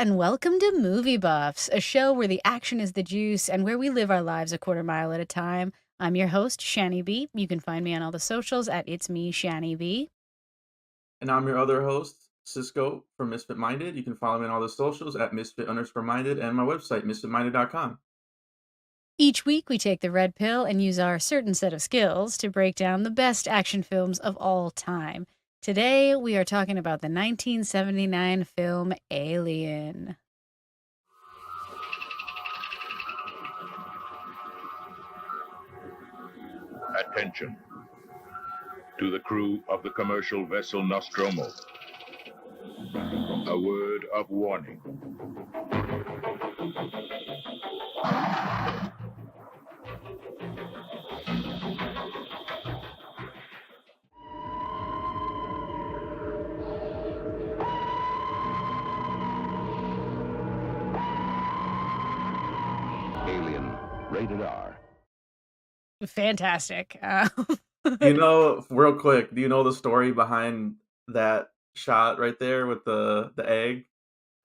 and welcome to Movie Buffs, a show where the action is the juice and where we live our lives a quarter mile at a time. I'm your host, Shani B. You can find me on all the socials at It's Me, Shani B. And I'm your other host, Cisco from Misfit Minded. You can follow me on all the socials at Misfit_Minded and my website, misfitminded.com. Each week, we take the red pill and use our certain set of skills to break down the best action films of all time. Today, we are talking about the 1979 film Alien. Attention to the crew of the commercial vessel Nostromo. A word of warning. Alien, rated R. Fantastic. Real quick, do you know the story behind that shot right there with the egg?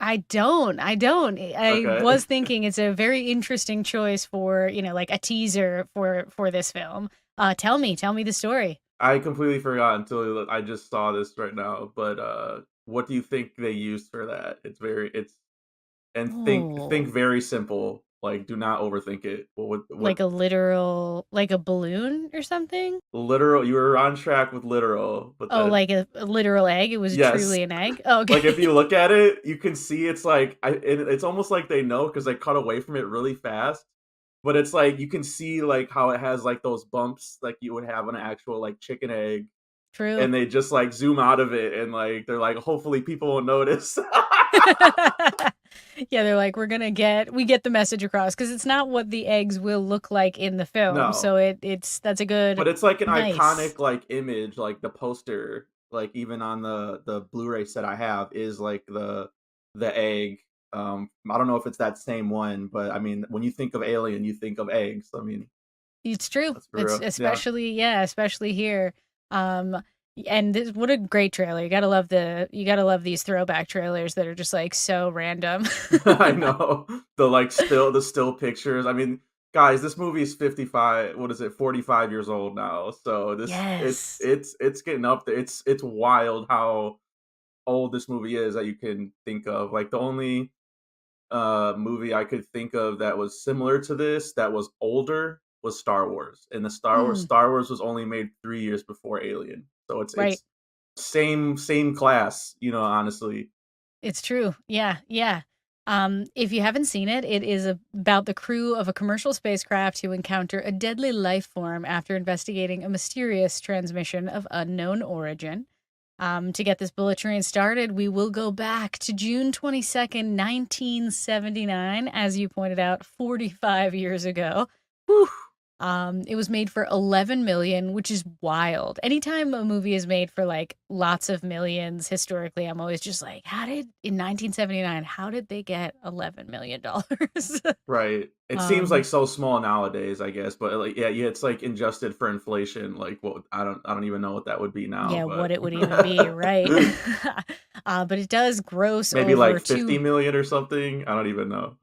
I don't. I Okay. was thinking it's a very interesting choice for, like a teaser for this film. Tell me the story. I completely forgot until I just saw this right now. But what do you think they used for that? Think Oh, very simple. Like, do not overthink it. What like a literal, like a balloon or something? literal? You were on track with literal, but Oh, then like a literal egg? It was yes. truly an egg? Oh, Like, if okay. you look at it, you can see it's like it's almost like they know because they cut away from it really fast. But it's like you can see like how it has like those bumps like you would have on an actual like chicken egg, True. and they just like zoom out of it and like they're like, hopefully people will notice. Yeah, they're like, we get the message across because it's not what the eggs will look like in the film. No, So that's a good, but it's like an nice. iconic like image, like the poster, like even on the Blu-ray set I have is like the egg. I don't know if it's that same one, but I mean, when you think of Alien, you think of eggs. I mean, It's true. that's for It's real. Yeah, especially here. Um, and what a great trailer. You gotta love these throwback trailers that are just like so random. I know the still pictures. I mean, guys, this movie is 55. What is it? 45 years old now. So this it's Yes. it's it's getting up there. It's wild how old this movie is that you can think of. Like the only movie I could think of that was similar to this that was older was Star Wars. And the Star Wars Mm, Star Wars was only made 3 years before Alien. So it's right. it's same class, honestly. It's true. Yeah, yeah. If you haven't seen it, it is about the crew of a commercial spacecraft who encounter a deadly life form after investigating a mysterious transmission of unknown origin. To get this bullet train started, we will go back to June 22nd, 1979, as you pointed out, 45 years ago. Whew. It was made for 11 million, which is wild. Anytime a movie is made for like lots of millions, historically, I'm always just like, in 1979, how did they get $11 million? Right. It seems like um, so small nowadays, I guess, but like yeah, it's like adjusted for inflation. Like what I don't even know what that would be now, yeah, but what it would even be, right? But it does gross maybe over like 50 two. million or something. I don't even know.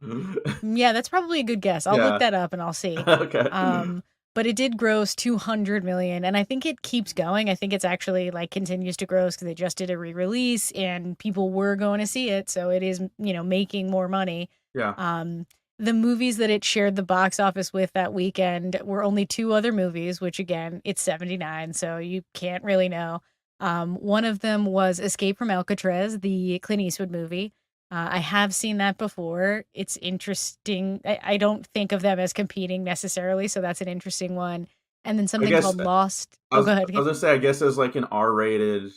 Yeah, that's probably a good guess. I'll look Yeah. that up and I'll see. Okay. Um, but it did gross 200 million, and I think it keeps going. I think it's actually like continues to gross because they just did a re-release and people were going to see it, so it is, making more money. Yeah. Um, the movies that it shared the box office with that weekend were only two other movies, which again, it's 79, so you can't really know. One of them was Escape from Alcatraz, the Clint Eastwood movie. I have seen that before. It's interesting. I don't think of them as competing necessarily, so that's an interesting one. And then I something guess called Lost. I Oh, was go I ahead. was gonna say I guess as like an R-rated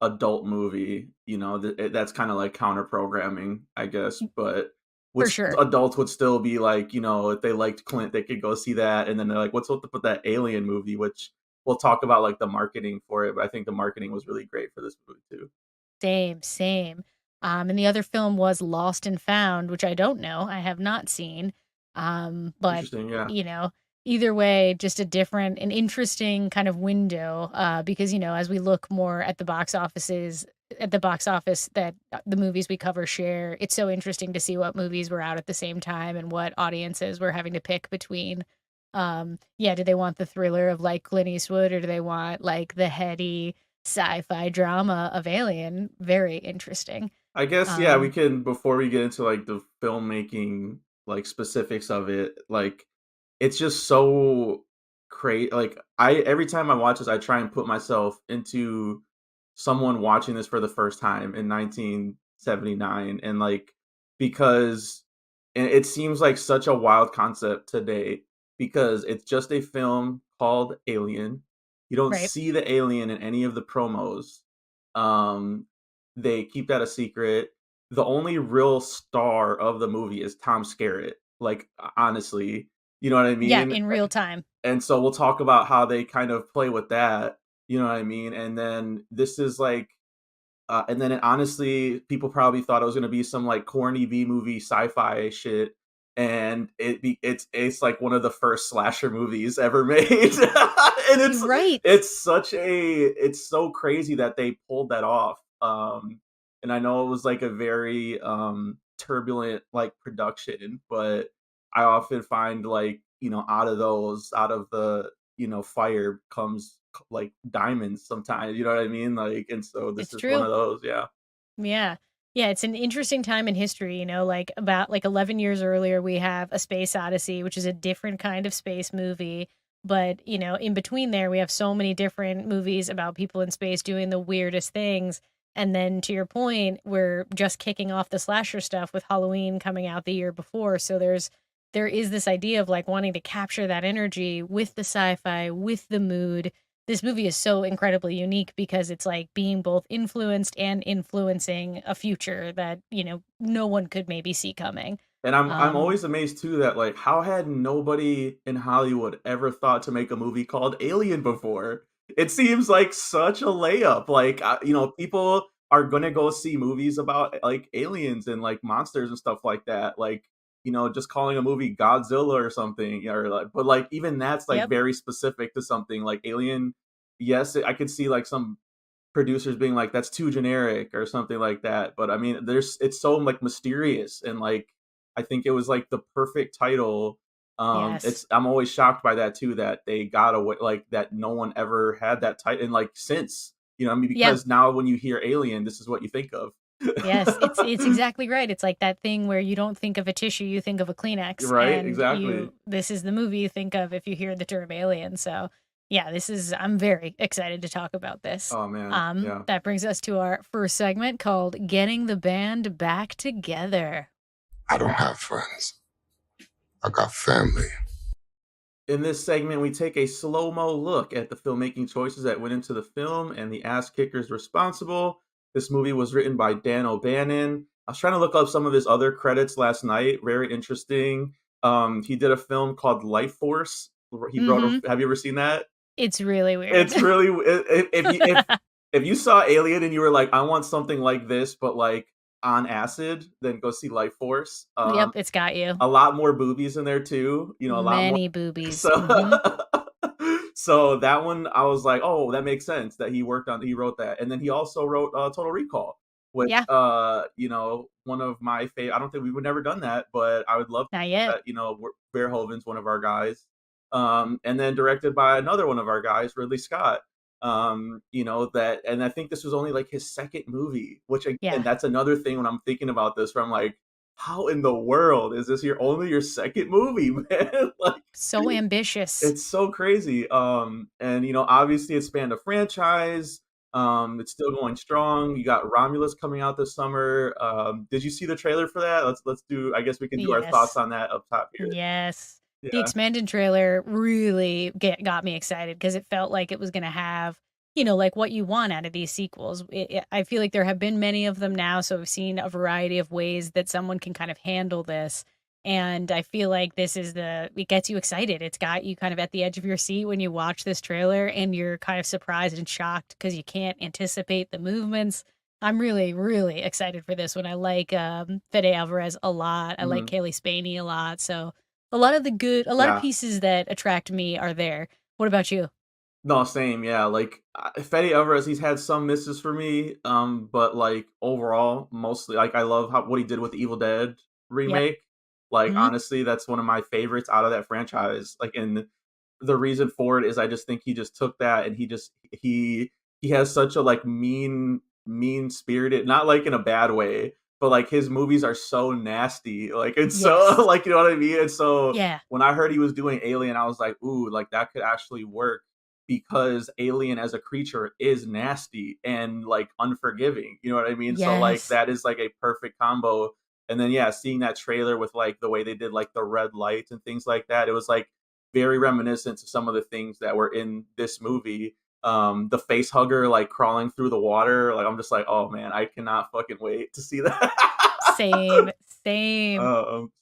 adult movie, that's kind of like counter programming, I guess, but For which sure. adults would still be like, if they liked Clint, they could go see that, and then they're like, what's up with that Alien movie? Which we'll talk about like the marketing for it, but I think the marketing was really great for this movie too. Same, same. And the other film was Lost and Found, which I don't know. I have not seen. But Interesting, yeah. you know, either way, just an interesting kind of window. Because as we look more at the box offices, at the box office that the movies we cover share. It's so interesting to see what movies were out at the same time and what audiences were having to pick between. Yeah, do they want the thriller of like Clint Eastwood or do they want like the heady sci-fi drama of Alien? Very interesting. I guess, yeah, we Um, can before we get into, like, the filmmaking, like, specifics of it, like, it's just so like, I every time I watch this, I try and put myself into someone watching this for the first time in 1979, and, like, because it seems like such a wild concept today, because it's just a film called Alien. You don't right. see the alien in any of the promos. Um, they keep that a secret. The only real star of the movie is Tom Skerritt, like, honestly, you know what I Yeah, mean? in real time. And so we'll talk about how they kind of play with that, you know what I mean? And then this is like and then honestly, people probably thought it was gonna be some like corny B movie sci-fi shit, and it's like one of the first slasher movies ever made, and You're right. it's so crazy that they pulled that off. And I know it was like a very turbulent like production, but I often find like out of the fire comes like diamonds sometimes, you know what I mean? Like, and so this It's is one true. of those, yeah. Yeah. Yeah, it's an interesting time in history, like about like 11 years earlier we have A Space Odyssey, which is a different kind of space movie, but in between there we have so many different movies about people in space doing the weirdest things. And then to your point, we're just kicking off the slasher stuff with Halloween coming out the year before. So there is this idea of like wanting to capture that energy with the sci-fi, with the mood. This movie is so incredibly unique because it's like being both influenced and influencing a future that, no one could maybe see coming. And I'm Um, always amazed too that like how had nobody in Hollywood ever thought to make a movie called Alien before? It seems like such a layup. Like people are gonna go see movies about like aliens and like monsters and stuff like that. Like just calling a movie Godzilla or something, or like, but like even that's like yep. very specific to something like Alien. Yes, I could see like some producers being like that's too generic or something like that, but I mean it's so like mysterious, and like I think it was like the perfect title. Yes. It's I'm always shocked by that too, that they got away like that no one ever had that title and like since, I mean, Yeah. because now when you hear Alien, this is what you think of. Yes. It's exactly right. It's like that thing where you don't think of a tissue, you think of a Kleenex, Right? and Exactly. this is the movie you think of if you hear the term alien. So yeah, I'm very excited to talk about this. Oh man. Yeah. That brings us to our first segment called Getting the Band Back Together. I don't have friends. I got family. In this segment, we take a slow mo look at the filmmaking choices that went into the film and the ass kickers responsible. This movie was written by Dan O'Bannon. I was trying to look up some of his other credits last night. Very interesting. He did a film called Life Force. He wrote. Mhm. Have you ever seen that? It's really weird. It's really if you saw Alien and you were like, I want something like this, but like on acid, then go see Life Force. Yep, it's got you. A lot more boobies in there too. A lot more. Many boobies. So, Mhm. so that one I was like, oh, that makes sense that he wrote that, and then he also wrote Total Recall, which Yeah, one of my favorite. I don't think we've never done that, but I would love not yet. that. Verhoeven's one of our guys, and then directed by another one of our guys, Ridley Scott. That, and I think this was only like his second movie, which again, Yeah. that's another thing when I'm thinking about this, where I'm like, how in the world is this your second movie, man? Like, So ambitious. it's so crazy. And obviously it spanned a franchise. It's still going strong. You got Romulus coming out this summer. Did you see the trailer for that? Let's do. I guess we can do our thoughts Yes. on that up top here. Yes. The Yeah, expanded trailer really got me excited because it felt like it was going to have, like what you want out of these sequels. I feel like there have been many of them now, so we've seen a variety of ways that someone can kind of handle this. And I feel like it gets you excited. It's got you kind of at the edge of your seat when you watch this trailer and you're kind of surprised and shocked because you can't anticipate the movements. I'm really, really excited for this one. I like Fede Alvarez a lot. I like mhm, Kaylee Spaney a lot. So a lot of yeah. pieces that attract me are there. What about you? No, same, yeah, like, Fede Alvarez, he's had some misses for me, but, like, overall, mostly like, I love how what he did with the Evil Dead Yep. remake. Like, Mhm. honestly, that's one of my favorites out of that franchise, like, and the reason for it is I just think he just took that and he has such a, like, mean-spirited, not, like, in a bad way, but, like, his movies are so nasty, like, it's so Yes. like, you know what I mean? And so, Yeah. when I heard he was doing Alien, I was like, "Ooh, like, that could actually work." Because Alien as a creature is nasty and, like, unforgiving, you know what I mean? So, like, Yes. that is, like, a perfect combo, and then, yeah, seeing that trailer with, like, the way they did, like, the red lights and things like that, it was, like, very reminiscent to some of the things that were in this movie. The face hugger, like, crawling through the water, like, I'm just like, "Oh, man, I cannot fucking wait to see that." Same, same.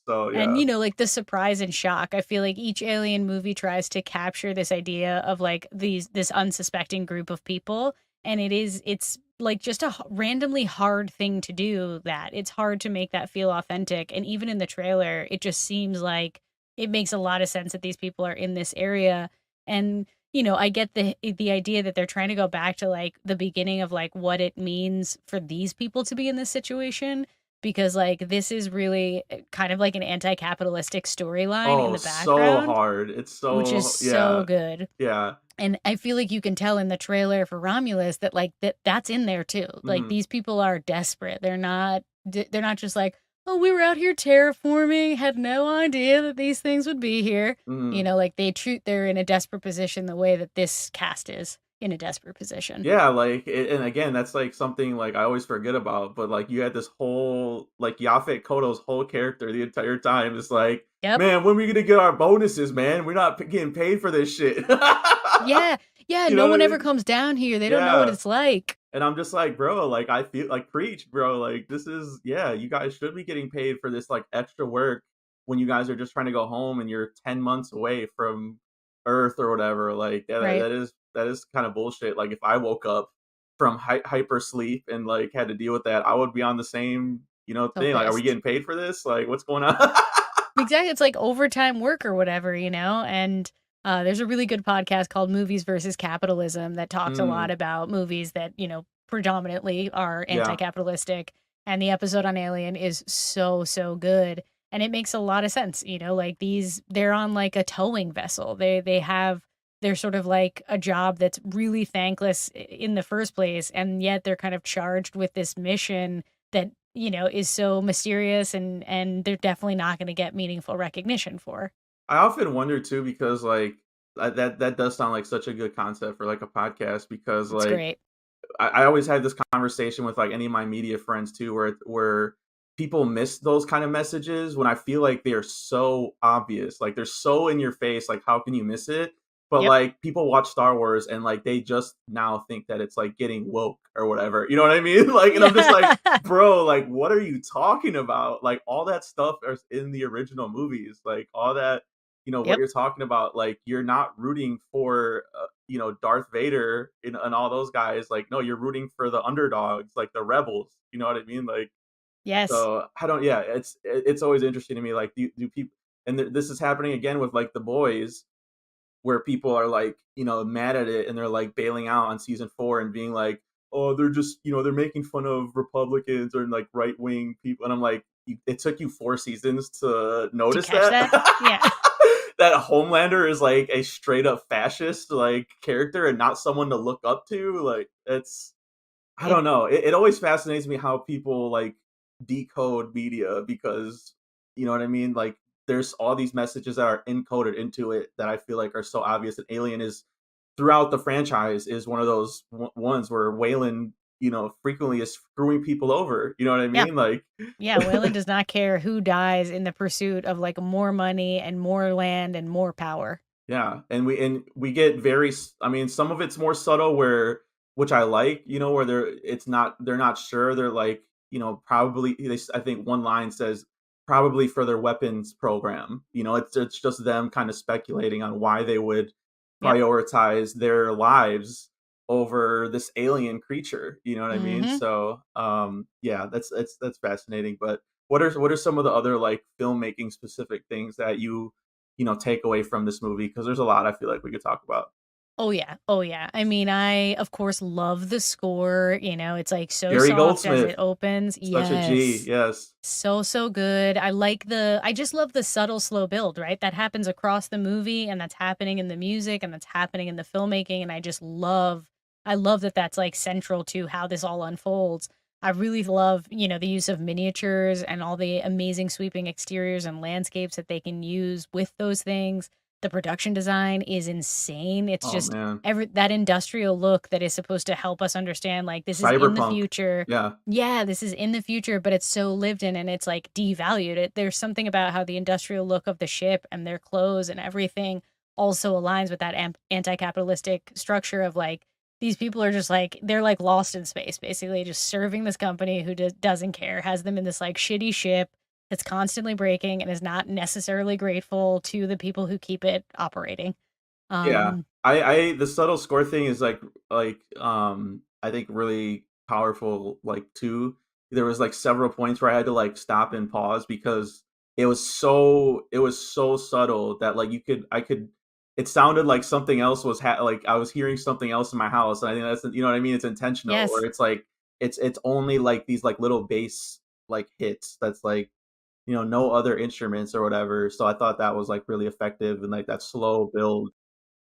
So, And, yeah. like, the surprise and shock, I feel like each Alien movie tries to capture this idea of, like, this unsuspecting group of people, and it's, like, just a h randomly hard thing to do that. It's hard to make that feel authentic, and even in the trailer, it just seems like it makes a lot of sense that these people are in this area, and, I get the idea that they're trying to go back to, like, the beginning of, like, what it means for these people to be in this situation, because, like, this is really, kind of like an anti-capitalistic storyline in Oh, the so background, hard. It's which is so so yeah. good, Yeah. and I feel like you can tell in the trailer for Romulus that, like, that's in there too. Like, Mhm. these people are desperate. They're not just like, "Oh, we were out here terraforming, had no idea that these things would be here." Mhm. Like, they're in a desperate position the way that this cast is in a desperate position. Yeah, like, and again, that's, like, something, like, I always forget about, but, like, you had this whole like, Yaphet Kotto's whole character the entire time is like, Yep. "Man, when we gonna get our bonuses, man? We're not p getting paid for this shit." Yeah. Yeah, You no know what one I ever mean? comes down here. They don't know what Yeah. it's like. And I'm just like, "Bro, like, I feel like preach, bro, like, this is yeah, you guys should be getting paid for this, like, extra work when you guys are just trying to go home and you're 10 months away from Earth or whatever." Like, yeah, Right. that is kinda bullshit. Like, if I woke up from hyper sleep and, like, had to deal with that, I would be on the same, So thing. Like, "Are we pissed. getting paid for this? Like, what's going on?" Exactly, it's like overtime work or whatever, and, there's a really good podcast called Movies versus Capitalism that talks a lot Mm, about movies that, predominantly are yeah. anti-capitalistic, and the episode on Alien is so, so good, and it makes a lot of sense, like, they're on, like, a towing vessel. They're sort of like a job that's really thankless in the first place, and yet they're kind of charged with this mission that is so mysterious and they're definitely not gonna get meaningful recognition for. I often wonder too because, like, that does sound like such a good concept for, like, a podcast because, It's like, great. I always had this conversation with like any of my media friends too, where people miss those kind of messages when I feel like they are so obvious, like they're so in your face, like how can you miss it? But Yep. like people watch Star Wars and like they just now think that it's like getting woke or whatever. You know what I mean? Like, and I'm just like, Yeah. bro, like what are you talking about? Like all that stuff is in the original movies, like all that. What Yep. you're talking about, like you're not rooting for Darth Vader and all those guys. Like, no, you're rooting for the underdogs, like the rebels. You know what I mean? Like, Yes. so I don't. Yeah, it's always interesting to me. Like, do people? And this is happening again with like the boys, where people are like, mad at it and they're like bailing out on season 4 and being like, oh, they're just, they're making fun of Republicans or like right wing people. And I'm like, it took you 4 seasons to Did you notice catch that. that? Yeah. That Homelander is like a straight up fascist like character and not someone to look up to. Like it's I It don't know. It always fascinates me how people like decode media because you know what I mean? Like there's all these messages that are encoded into it that I feel like are so obvious and Alien is throughout the franchise is one of those ones where Wayland, frequently is screwing people over. You know what I yeah. mean? Like Yeah, Wayland does not care who dies in the pursuit of, like, more money and more land and more power. yeah, and we get very I mean, some of it's more subtle where which I like, where they're not sure. They're like, probably I think one line says probably for their weapons program. It's just them kind of speculating on why they would Yep. prioritize their lives over this alien creature. You know what I mean? Mhm. So, yeah, that's fascinating. But what are some of the other like filmmaking specific things that you take away from this movie? Because there's a lot I feel like we could talk about. Oh yeah. Oh yeah. I mean, I of course love the score, it's like so Gary soft as Goldsmith, it opens. such a G, Yes. yes. So, so good. I just love the subtle slow build, right? That happens across the movie and that's happening in the music and that's happening in the filmmaking and I love that that's like central to how this all unfolds. I really love, the use of miniatures and all the amazing sweeping exteriors and landscapes that they can use with those things. The production design is insane. It's Oh, just man. every that industrial look that is supposed to help us understand like this is in the Cyberpunk. future. Yeah. Yeah, this is in the future, but it's so lived in and it's like devalued. There's something about how the industrial look of the ship and their clothes and everything also aligns with that anti-capitalistic structure of like these people are just like they're like lost in space, basically just serving this company who doesn't care, has them in this like shitty ship that's constantly breaking and is not necessarily grateful to the people who keep it operating. Yeah. Um, The subtle score thing is I think really powerful, like, too. There was, like, several points where I had to, like, stop and pause because it was so subtle that, like, I could it sounded like something else was like, I was hearing something else in my house, and I think that's, you know what I mean? It's intentional, where yes. it's like it's only, like, these, like, little bass, like, hits that's, like, no other instruments or whatever, so I thought that was, like, really effective and, like, that slow build.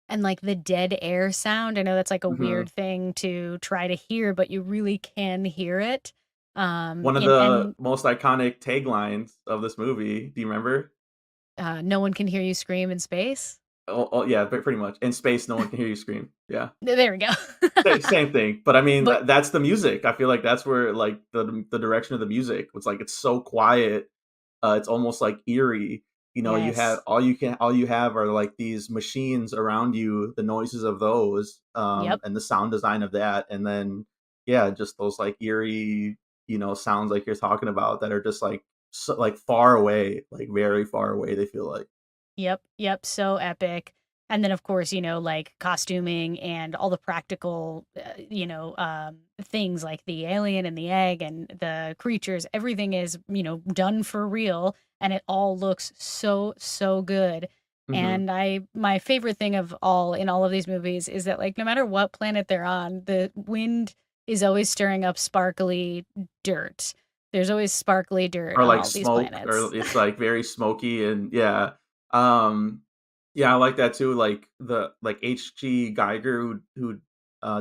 And, like, the dead air sound, I know that's, like, a Mhm. weird thing to try to hear, but you really can hear it. One of the most iconic taglines of this movie, do you remember? No one can hear you scream in space? Oh, yeah, pretty much. In space, no one can hear you scream. Yeah. There we go. Same thing, but I mean, But that's the music. I feel like that's where, like, the direction of the music was, like, it's so quiet, it's almost, like, eerie. yes. All you have are, like, these machines around you, the noises of those, Yep, and the sound design of that, and then, yeah, just those, like, eerie, sounds like you're talking about that are just, like, like, far away, like, very far away, they feel like. yep, so epic. And then, of course, like, costuming and all the practical, things like the alien and the egg and the creatures, everything is, done for real, and it all looks so, so good. Mhm. And my favorite thing of all in all of these movies is that, like, no matter what planet they're on, the wind is always stirring up sparkly dirt. There's always sparkly dirt Or, on like, all these smoke, planets. or it's, like, very smoky, and yeah. Um, yeah, I like that too, like, H.G. Geiger who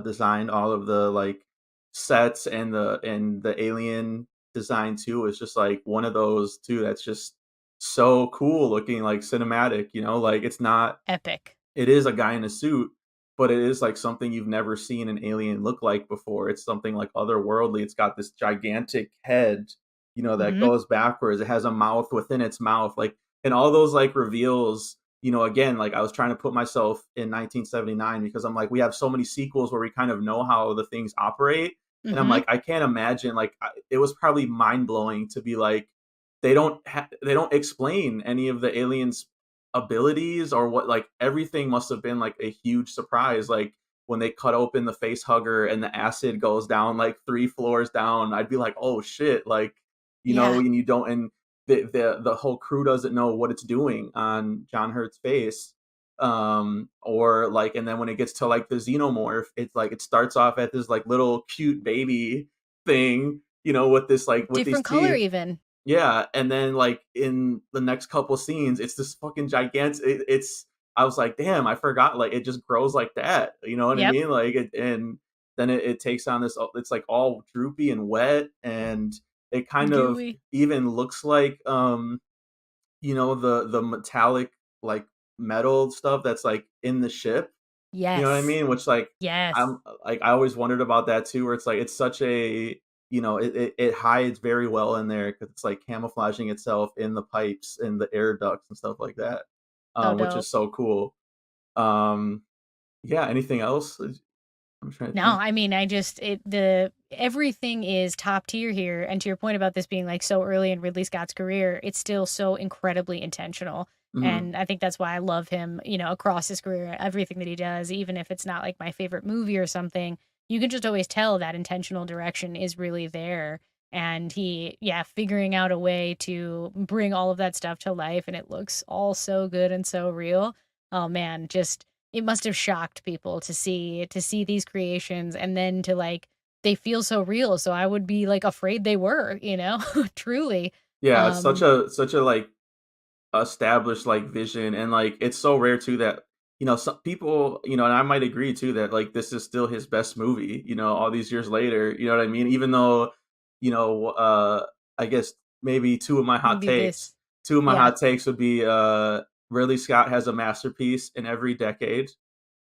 designed all of the, like, sets and the alien design too, is just, like, one of those too that's just so cool looking, like, cinematic, like, Epic. it is a guy in a suit, but it is, like, something you've never seen an alien look like before. It's something, like, otherworldly. It's got this gigantic head, that Mhm. goes backwards. It has a mouth within its mouth, like, and all those, like, reveals, again, like, I was trying to put myself in 1979 because I'm like, we have so many sequels where we kind of know how the things operate, and I'm Mhm. like, I can't imagine, like, it was probably mind-blowing to be like, they don't explain any of the aliens' abilities or what, like, everything must have been, like, a huge surprise, like, when they cut open the face hugger and the acid goes down, like, 3 floors down, I'd be like, "Oh, shit," like, Yeah. and you don't, and the whole crew doesn't know what it's doing on John Hurt's face, or, like, and then when it gets to, like, the xenomorph, it's like, it starts off at this, like, little cute baby thing, with this, like, with these Different color teeth. even. Yeah, and then, like, in the next couple scenes, it's this fucking gigantic. It's I was like, "Damn, I forgot," like, it just grows like that, you know what I Yep. mean? Like, and then it takes on this, it's, like, all droopy and wet, and it kind of Gooey. even looks like, the metallic, like, metal stuff that's, like, in the ship, you know what I Yes. mean? Which, like, Yes. I always wondered about that too, where it's like, it's such a, it hides very well in there because it's, like, camouflaging itself in the pipes and the air ducts and stuff like that, So which is dope. so cool. Um, yeah, anything else? I'm trying to No, think. I mean, I just the everything is top tier here, and to your point about this being, like, so early in Ridley Scott's career, it's still so incredibly intentional, Mhm. and I think that's why I love him, across his career, everything that he does, even if it's not, like, my favorite movie or something, you can just always tell that intentional direction is really there, and figuring out a way to bring all of that stuff to life, and it looks all so good and so real. Oh, man, just it must have shocked people to see these creations and then to like they feel so real. So I would be like afraid they were, you know, truly. Yeah, it's Um, such a like established like vision, and like it's so rare too that some people, and I might agree too that like this is still his best movie, all these years later, you know what I mean? Even though, I guess maybe maybe this. two of my Yeah. hot takes would be Ridley Scott has a masterpiece in every decade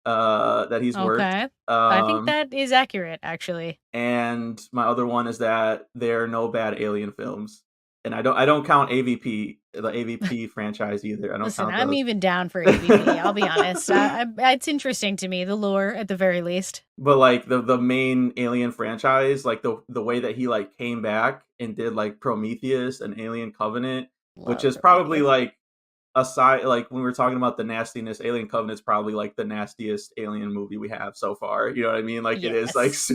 that he's worked. Okay. I think that is accurate, actually. And my other one is that there are no bad alien films. And I don't count AVP, the AVP franchise either. I don't Listen, count I'm those. even down for AVP. I'll be honest. It's interesting to me, the lore at the very least. But like the main Alien franchise, like the way that he like came back and did like Prometheus and Alien Covenant, which Love is probably Prometheus. like aside, like when we're talking about the nastiness, Alien Covenant's probably like the nastiest Alien movie we have so far. You know what I mean? Like it is like Yes.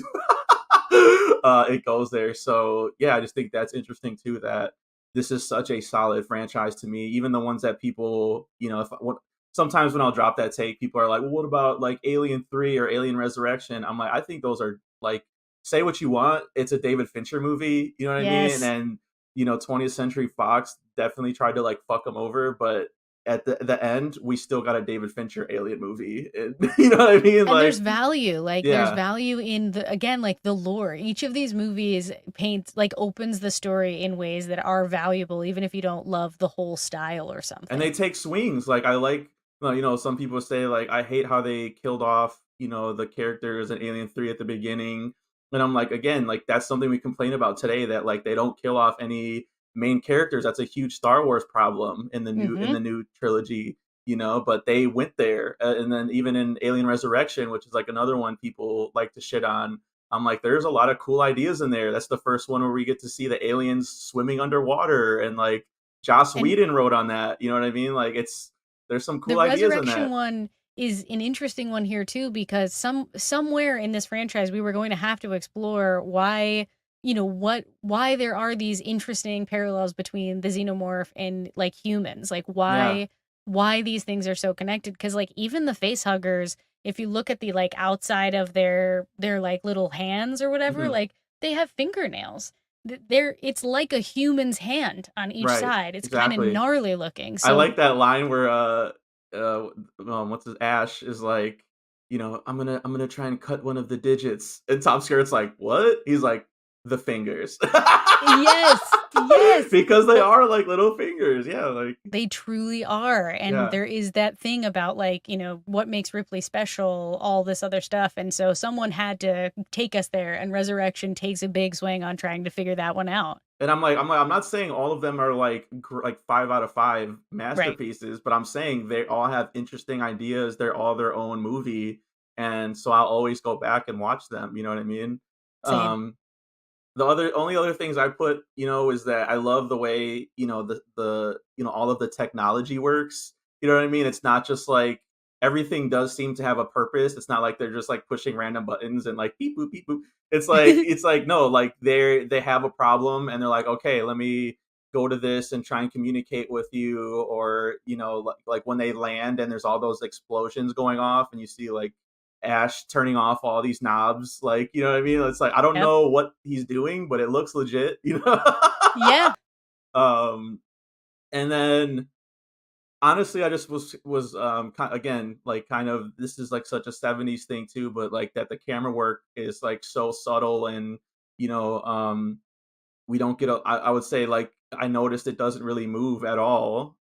it goes there. So yeah, I just think that's interesting too. That this is such a solid franchise to me. Even the ones that people, if what sometimes when I'll drop that take, people are like, "Well, what about like Alien 3 or Alien Resurrection?" I'm like, I think those are like, say what you want, it's a David Fincher movie. You know what I mean? Yes. And 20th Century Fox definitely tried to like fuck them over, but at the end, we still got a David Fincher Alien movie. And, you know what I mean? And there's Like, value. Like there's yeah. value in the again, like the lore. Each of these movies paints like opens the story in ways that are valuable, even if you don't love the whole style or And they something. take swings. Like I like, well, some people say like I hate how they killed off, the characters in Alien 3 at the beginning. And I'm like, again, like that's something we complain about today, that like they don't kill off any main characters. That's a huge Star Wars problem in Mm-hmm. the new trilogy, but they went there. And then even in Alien Resurrection, which is like another one people like to shit on, I'm like, there's a lot of cool ideas in there. That's the first one where we get to see the aliens swimming underwater, and like Joss And Whedon wrote on that. You know what I mean? Like there's some the cool ideas in resurrection that. one is an interesting one here too because somewhere in this franchise we were going to have to explore why why there are these interesting parallels between the xenomorph and like humans, like Yeah. why these things are so connected, because like even the face huggers, if you look at the like outside of their like little hands or whatever, Hmm. like they have fingernails. They're it's like a human's hand on each Right. side. It's kind of Exactly. gnarly looking. I So like that line where uh what's his Ash is like, I'm gonna try and cut one of the digits, and Tom Skerritt's like, what? He's like, the fingers. yes, yes. Because they Well, are like little fingers. Yeah, like they truly are. And yeah. there is that thing about like, what makes Ripley special, all this other stuff. And so someone had to take us there, and Resurrection takes a big swing on trying to figure that one out. And I'm not saying all of them are like like 5 out of 5 Right. masterpieces, but I'm saying they all have interesting ideas. They're all their own movie, and so I'll always go back and watch them. You know what I mean? Same. Um, the only other things I put, is that I love the way, the all of the technology works. You know what I mean? It's not just like everything does seem to have a purpose. It's not like they're just like pushing random buttons and like beep boop beep boop. It's like no, like they have a problem and they're like, okay, let me go to this and try and communicate with you, or like when they land and there's all those explosions going off and you see like Ash turning off all these knobs, like, you know what I mean? It's like I don't Yep. know what he's doing, but it looks legit, you know? Yeah. um, and then honestly, I just was again like kind of this is like such a 70s thing too, but like that the camera work is like so subtle, and you know um we don't get I would say like I noticed it doesn't really move at all,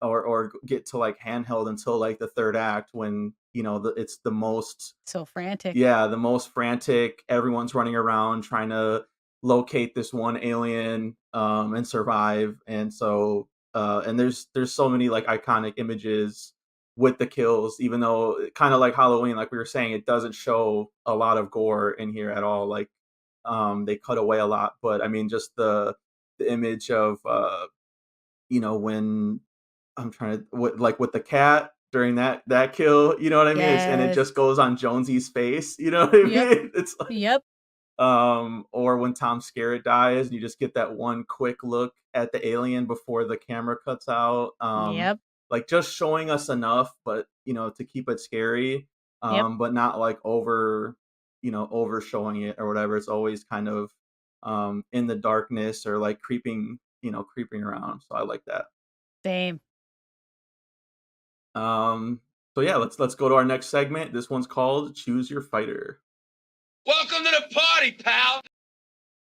or get to like handheld until like the third act, when it's the most, So frantic. yeah, the most frantic. Everyone's running around trying to locate this one alien, and survive. And so, and there's so many like iconic images with the kills, even though kind of like Halloween, like we were saying, it doesn't show a lot of gore in here at all. Like, they cut away a lot, but I mean, just the image of, when I'm trying to like with the cat during that kill, you know what I mean? And it Yes. just goes on Jonesy's face, you know what I Yep. mean? It's like, Yep. or when Tom Skerritt dies and you just get that one quick look at the alien before the camera cuts out. Yep. Like just showing us enough, but to keep it scary, Yep. but not like over showing it or whatever. It's always kind of in the darkness or like creeping around. So I like that. Same. Um, so yeah, let's go to our next segment. This one's called Choose Your Fighter. Welcome to the party, pal.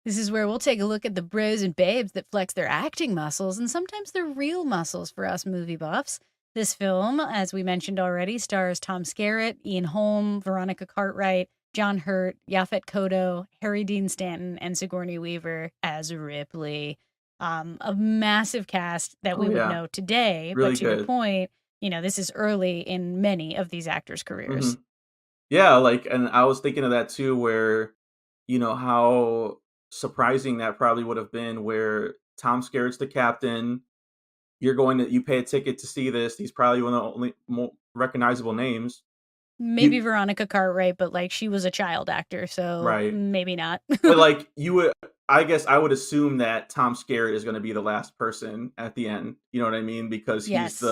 This is where we'll take a look at the bros and babes that flex their acting muscles and sometimes their real muscles for us movie buffs. This film, as we mentioned already, stars Tom Skerritt, Ian Holm, Veronica Cartwright, John Hurt, Yaphet Kotto, Harry Dean Stanton, and Sigourney Weaver as Ripley. A massive cast that we would Yeah, know today, but really to your good. point, this is early in many of these actors' hmm careers. Yeah, like, and I was thinking of that too, where how surprising that probably would have been, where Tom Skerritt's the captain. You pay a ticket to see this. He's probably one of the only more recognizable names. Maybe You Veronica Cartwright, but like she was a child actor, so right. maybe not. But, like, I guess I would assume that Tom Skerritt is gonna be the last person at the end, you know what I mean? Because Yes.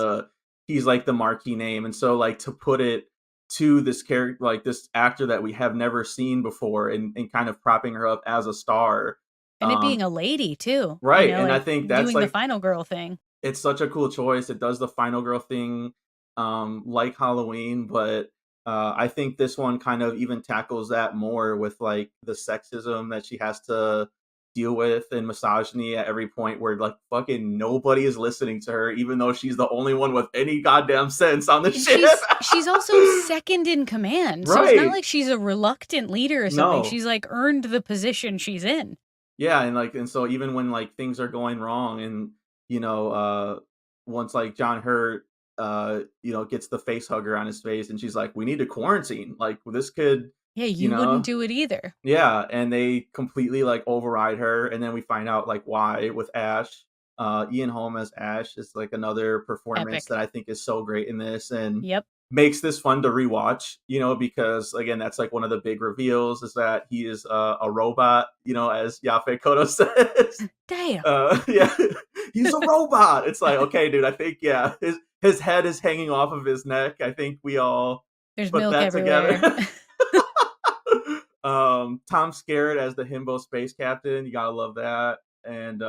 he's, like, the marquee name, and so, like, to put it to this character, like, this actor that we have never seen before, and kind of propping her up as a star, And it being a lady too, right, and I like think that's, doing the like, final girl thing. it's such a cool choice. It does the final girl thing, like Halloween, but I think this one kind of even tackles that more with like the sexism that she has to deal with and misogyny at every point, where like fucking nobody is listening to her, even though she's the only one with any goddamn sense on the And ship. she's also second in command, so it's not Right. like she's a reluctant leader or something. No. She's like earned the position she's in. Yeah, and so even when like things are going wrong, and once like John Hurt gets the face hugger on his face, and she's like, we need to quarantine. Like this could, Yeah, you you wouldn't know, do it either. yeah, and they completely like override her, and then we find out like why with Ash. Ian Holm as Ash is like another performance Epic. that I think is so great in this, and Yep. makes this fun to rewatch. Because again, that's like one of the big reveals, is that he is a robot. As Yaphet Kotto says. Damn. Yeah, he's a robot. It's like, okay, dude, I think, yeah, his head is hanging off of his neck. I think we all There's put milk that together. everywhere. Tom Skerritt as the himbo space captain, you gotta love that. And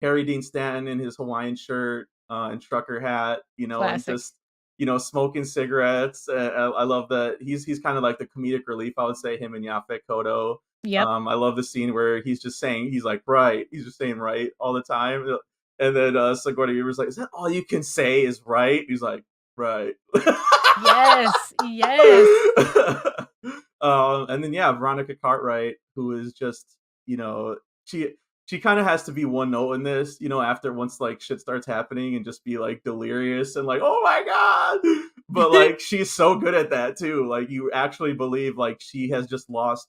Harry Dean Stanton in his Hawaiian shirt and trucker hat, and Classic. just smoking cigarettes. I love that he's kind of like the comedic relief, I would say, him and Yaphet Kotto. Yep. I love the scene where he's just saying, he's like, right, he's just saying right all the time. And then Sigourney Weaver's like, is that all you can say is right? He's like, right. Yes. Yes. And then yeah, Veronica Cartwright, who is just, she kind of has to be one note in this, after once like shit starts happening, and just be like delirious and like, oh my god. But like she's so good at that too. Like you actually believe like she has just lost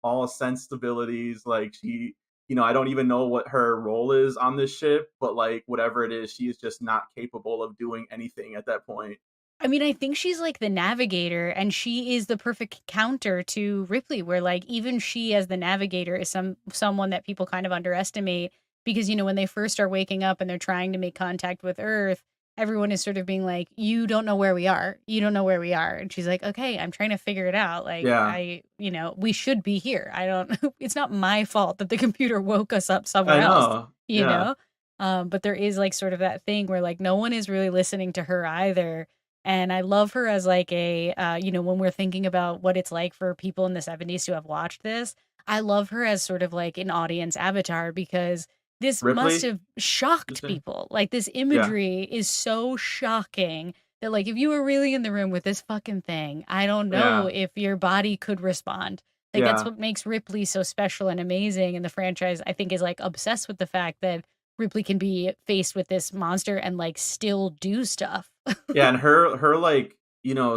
all sensibilities. Like I don't even know what her role is on this ship, but like whatever it is, she is just not capable of doing anything at that point. I mean, I think she's like the navigator, and she is the perfect counter to Ripley, where like even she as the navigator is someone that people kind of underestimate, because when they first are waking up and they're trying to make contact with Earth, everyone is sort of being like, you don't know where we are. You don't know where we are. And she's like, okay, I'm trying to figure it out. Like Yeah, we should be here. I don't it's not my fault that the computer woke us up somewhere I else, know. you Yeah. know? But there is like sort of that thing where like no one is really listening to her either. And I love her as like when we're thinking about what it's like for people in the 70s to have watched this, I love her as sort of like an audience avatar, because this must Ripley, have you shocked say? people. Like this Yeah. imagery is so shocking that like if you were really in the room with this fucking thing, I don't know Yeah. if your body could respond. Like that's Yeah. what makes Ripley so special and amazing. And the franchise, I think, is like obsessed with the fact that Ripley can be faced with this monster and like still do stuff. Yeah, and her like,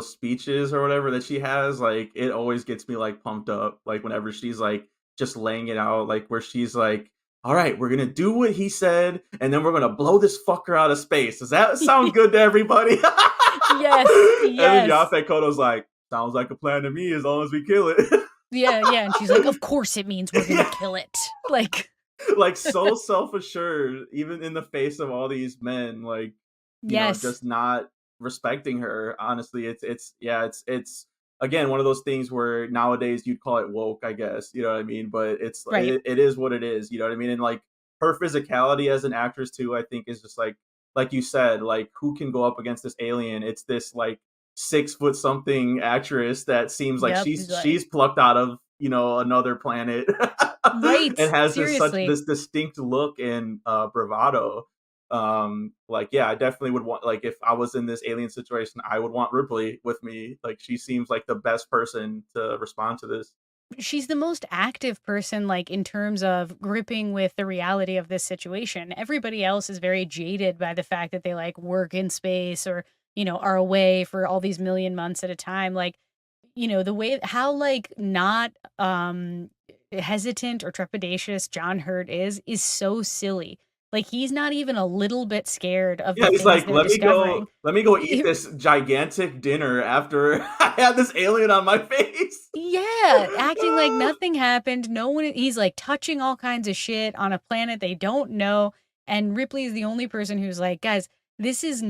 speeches or whatever that she has, like it always gets me like pumped up. Like whenever she's like just laying it out, like where she's like, all right, we're gonna do what he said, and then we're gonna blow this fucker out of space. Does that sound good to everybody? Yes, And then yes. Yaphet Kotto's like, sounds like a plan to me as long as we kill it. Yeah, yeah. And she's like, of course it means we're gonna kill it. Like, Like so self assured, even in the face of all these men, like, yes. just not respecting her. Honestly, it's again one of those things where nowadays you'd call it woke, I guess. You know what I mean? But Right. it is what it is. You know what I mean? And like her physicality as an actress too, I think is just like you said, like who can go up against this alien? It's this like 6 foot something actress that seems like Yep. He's like, she's plucked out of another planet and right. has Seriously. this distinct look and bravado. Like yeah, I definitely would want, like if I was in this alien situation, I would want Ripley with me. Like she seems like the best person to respond to this. She's the most active person, like, in terms of gripping with the reality of this situation. Everybody else is very jaded by the fact that they, like, work in space or, are away for all these million months at a time. Like, the way how, like, not, hesitant or trepidatious John Hurt is so silly. Like, he's not even a little bit scared of Yeah, the he's things like, they're discovering. let me go eat this gigantic dinner after I had this alien on my face. Yeah, acting like nothing happened. No one he's like touching all kinds of shit on a planet they don't know. And Ripley is the only person who's like, guys, this is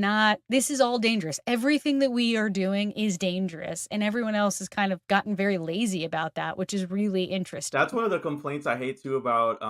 all dangerous. Everything that we are doing is dangerous. And everyone else has kind of gotten very lazy about that, which is really That's interesting. one of the complaints I hate too about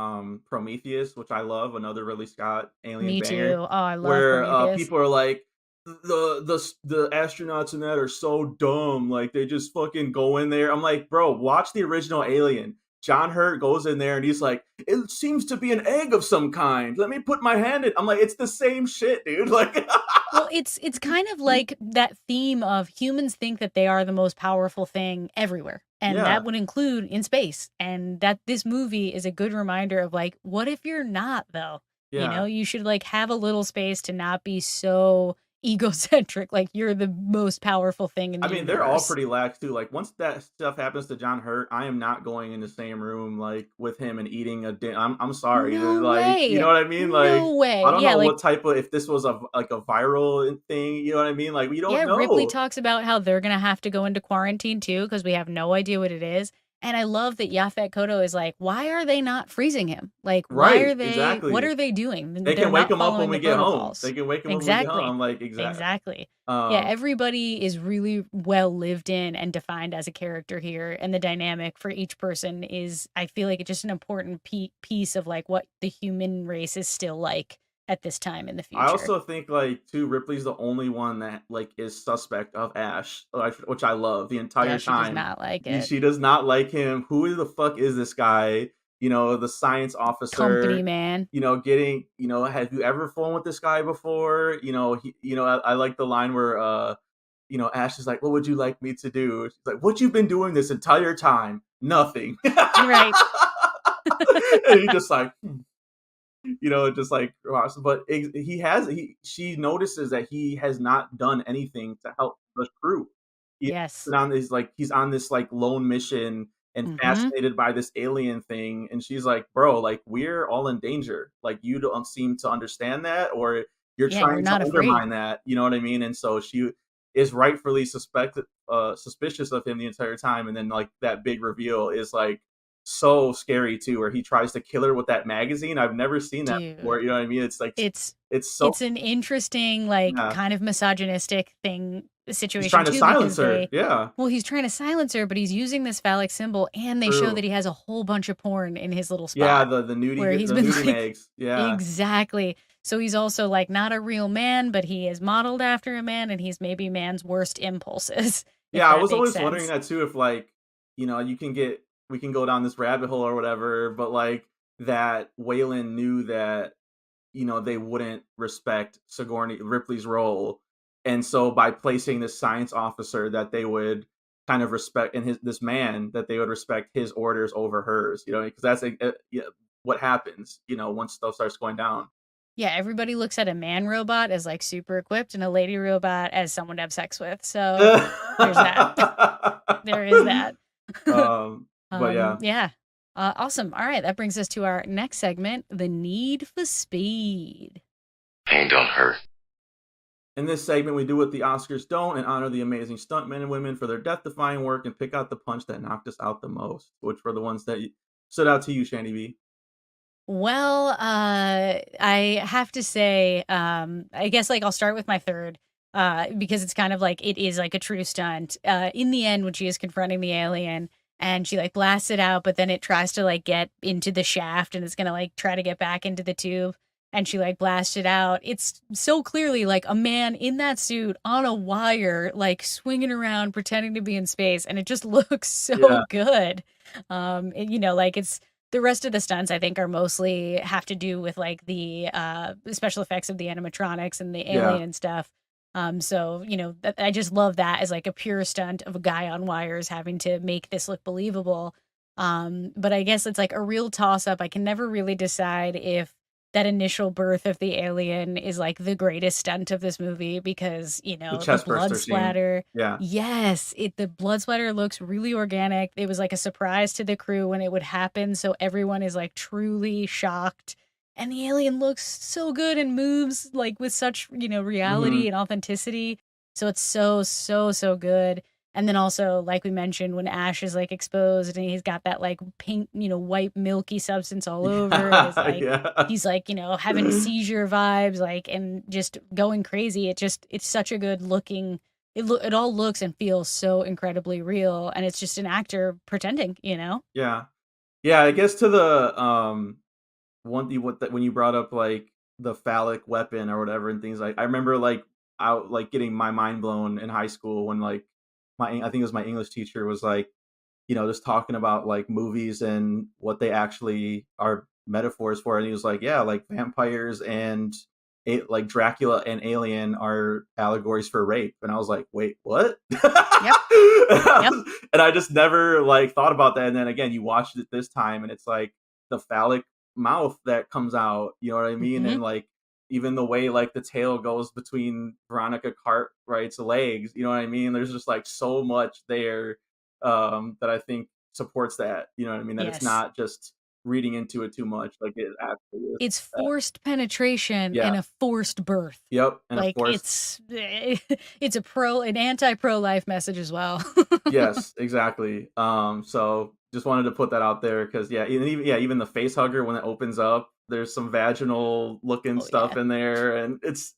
Prometheus, which I love, another Ridley Scott alien Me too. banger, Oh, I love where Prometheus. people are like the astronauts in that are so dumb, like they just fucking go in there. I'm like, bro, watch the original Alien. John Hurt goes in there and he's like, it seems to be an egg of some kind. Let me put my hand in. I'm like, it's the same shit, dude. Like, Well, it's kind of like that theme of humans think that they are the most powerful thing everywhere. And that yeah, would include in space. And that this movie is a good reminder of like, what if you're not though? yeah. You should like have a little space to not be so egocentric, like you're the most powerful thing in I the mean, they're all universe. pretty lax too. Like once that stuff happens to John Hurt, I am not going in the same room like with him and eating a dinner. I'm sorry, dude. No Like you know way. what I mean? Like No I way. don't Yeah, know like what type of, if this was like a viral thing. You know what I mean? Like we don't yeah, Ripley know. talks about how they're gonna have to go into quarantine too because we have no idea what it is. And I love that Yaphet Kotto is like, why are they not freezing him? Like, Right? what Exactly. are they doing? They They're can wake not him up when following we the get home. They protocols. can wake him up when we get home. Exactly. I'm like, exact. Exactly. Yeah, Um, everybody is really well lived in and defined as a character here. And the dynamic for each person is, I feel like it's just an important piece of like what the human race is still like at this time in the I future. also think like too, Ripley's the only one that like is suspect of Ash, which I love the Yeah, entire she does time. not like it. She does not like him. Who the fuck is this guy? The science Company officer. man. Getting. Have you ever flown with this guy before? I like the line where Ash is like, "What would you like me to do?" She's like, "What you've been doing this entire time? Nothing." Right. And he just like, just like but she notices that he has not done anything to help the crew. Yes. He's on this like lone mission and Mhm. fascinated by this alien thing, and she's like, bro, like we're all in danger, like you don't seem to understand that, or you're Yeah, you're trying to not afraid. undermine that, you know what I mean? And so she is rightfully suspicious of him the entire time, and then like that big reveal is like so scary too, where he tries to kill her with that magazine. I've never seen that before. Dude, You know what I mean? It's like it's it's so it's an interesting, like, yeah. kind of misogynistic He's situation trying to too silence because her. Yeah. he's trying to silence her, but he's using this phallic symbol, and they show True. that he has a whole bunch of porn in his little Yeah, spot the where he's been nudie like mags. Yeah. exactly. So he's also, like, not a real man, but he is modeled after a man, and he's maybe man's worst impulses, if Yeah, I that was makes always wondering sense. that too, if like, we can go down this rabbit hole or whatever, but like that Waylon knew that, they wouldn't respect Sigourney Ripley's role. And so by placing this science officer that they would kind of respect, and this man that they would respect his orders over hers, because that's yeah, what happens, once stuff starts going down. Yeah, everybody looks at a man robot as, like, super equipped and a lady robot as someone to have sex with, so there's that. There is that. But yeah. Yeah. Awesome. All right, that brings us to our next segment, the need for speed. Pain don't hurt. In this segment, we do what the Oscars don't and honor the amazing stuntmen and women for their death-defying work and pick out the punch that knocked us out the most. Which were the ones that stood out to you, Shandy B? Well, I have to say, I guess, like, I'll start with my third. because it's kind of like it is like a true stunt. In the end, when she is confronting the alien and she like blasts it out, but then it tries to like get into the shaft and it's gonna like try to get back into the tube. And she like blasts it out. It's so clearly like a man in that suit on a wire, like swinging around, pretending to be in space, and it just looks so Yeah. good. Like it's the rest of the stunts I think are mostly have to do with like the special effects of the animatronics and the Yeah. alien and stuff. I just love that as like a pure stunt of a guy on wires having to make this look believable. But I guess it's like a real toss up. I can never really decide if that initial birth of the alien is like the greatest stunt of this movie because, The the chest blood burster scene. splatter. Yeah. Yes, the blood splatter looks really organic. It was like a surprise to the crew when it would happen, so everyone is like truly shocked. And the alien looks so good and moves like with such, reality Mhm. and authenticity. So it's so, so, so good. And then also, like we mentioned, when Ash is like exposed and he's got that like pink, white milky substance all over, and is Yeah, like yeah. he's like, having seizure vibes, like and just going crazy. It's such a good looking it all looks and feels so incredibly real, and it's just an actor pretending, Yeah. Yeah, I guess to the, one thing what that when you brought up, like, the phallic weapon or whatever and things I remember, like, out like, getting my mind blown in high school when, like, I think it was my English teacher was, like, just talking about, like, movies and what they actually are metaphors for, and he was like, "Yeah, like, vampires and like, Dracula and Alien are allegories for rape," and I was like, "Wait, what?" Yep. Yep. And I just never, like, thought about that, and then again, you watched it this time, and it's, like, the phallic mouth that comes out, you know what I mean? Mhm. And, like, even the way, like, the tail goes between Veronica Cartwright's legs, you know what I mean? There's just, like, so much there, that I think supports that, you know what I mean? That it's Yes. not just reading into it too much, like it actually is. It's Uh, forced penetration yeah. and a forced birth. Yep, and of Like course it's an anti-pro-life message as well. yes, exactly. So just wanted to put that out there because yeah, and even yeah, even the face hugger when it opens up, there's some vaginal looking Oh yeah. stuff in there, and it's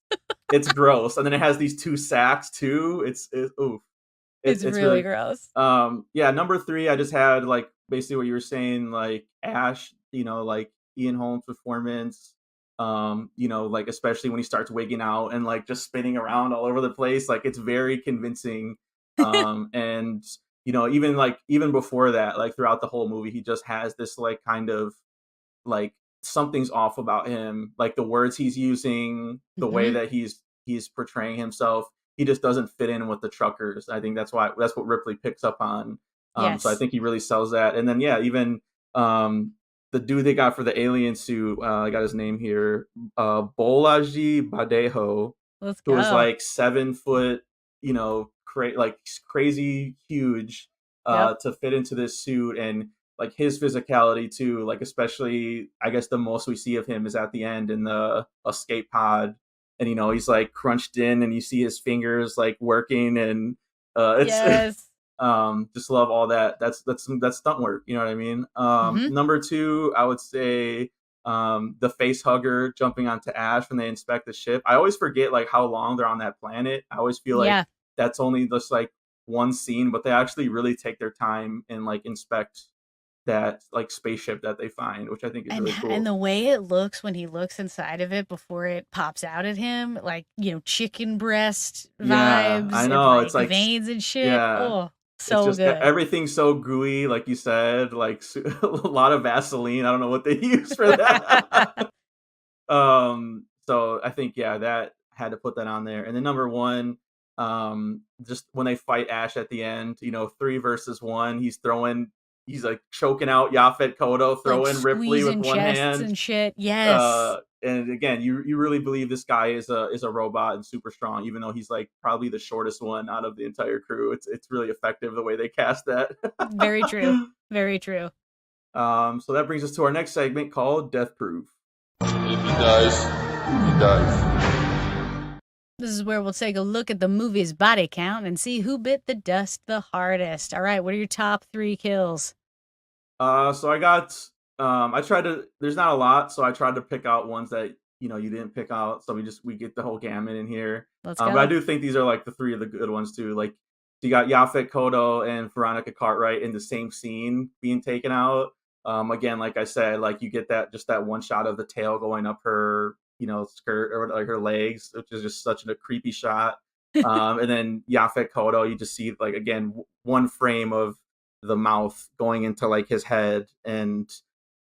gross. And then it has these two sacks too. Oof. It's It's really really gross. yeah, number 3, I just had, like, basically what you were saying, like, Ash, like, Ian Holmes' performance, like, especially when he starts wigging out and, like, just spinning around all over the place, like, it's very convincing, and, even before that, like, throughout the whole movie, he just has this, like, kind of like something's off about him, like the words he's using, the way Mhm. that he's portraying himself. He just doesn't fit in with the truckers. I think that's what Ripley picks up on. So I Yes. think he really sells that. And then yeah, even the dude they got for the alien suit, I got his name here, Bolaji Badejo, Let's who was go. like 7 foot, like crazy huge, Yep. to fit into this suit and like his physicality too, like especially I guess the most we see of him is at the end in the escape pod, and he's like crunched in, and you see his fingers like working, and it's Yes. just love all that. That's stunt work, you know what I mean? Mhm. Number 2, I would say the face hugger jumping onto Ash when they inspect the ship. I always forget like how long they're on that planet. I always feel like Yeah. that's only just like one scene, but they actually really take their time and like inspect that like spaceship that they find, which I think is And really and cool. the way it looks when he looks inside of it before it pops out at him, like, chicken breast Yeah, vibes I and know. like veins and shit. Yeah, Oh, it's so just good. everything's so gooey, like you said, like a lot of Vaseline. I don't know what they use for that. So I think yeah, that had to put that on there. And then number 1, just when they fight Ash at the end, 3 versus 1, he's like choking out Yaphet Kotto, Like throwing Ripley with squeezing one chests hand. and shit. Yes. And again, you really believe this guy is a robot and super strong, even though he's like probably the shortest one out of the entire crew. It's really effective the way they cast that. Very true. Very true. So that brings us to our next segment called Death Proof. If he dies, he dies. This is where we'll take a look at the movie's body count and see who bit the dust the hardest. All right, what are your top 3 kills? So I got I tried to there's not a lot, so I tried to pick out ones that you didn't pick out. So we get the whole gamut in here. Let's But I go. do think these are like the three of the good ones too. Like you got Yaphet Kotto and Veronica Cartwright in the same scene being taken out. Again, like I said, like you get that just that one shot of the tail going up her, skirt or like her legs, which is just such a creepy shot. And then Yaphet Kotto, you just see like again one frame of the mouth going into like his head and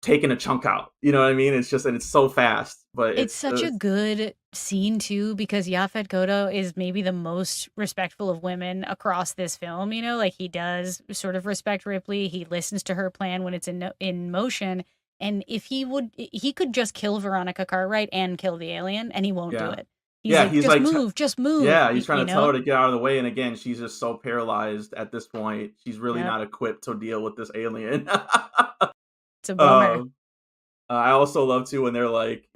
taking a chunk out. You know what I mean? It's just and it's so fast, but It's such a good scene too because Yaphet Kotto is maybe the most respectful of women across this film. Like he does sort of respect Ripley. He listens to her plan when it's in motion. And if he could just kill Veronica Cartwright and kill the alien, and he won't do yeah. it. He's Yeah, like, he's like just move. yeah, he's trying to tell her to get out of the way, and again, she's just so paralyzed at this point. She's really Yep, not equipped to deal with this alien. it's a bummer. um, I also love too when they're like,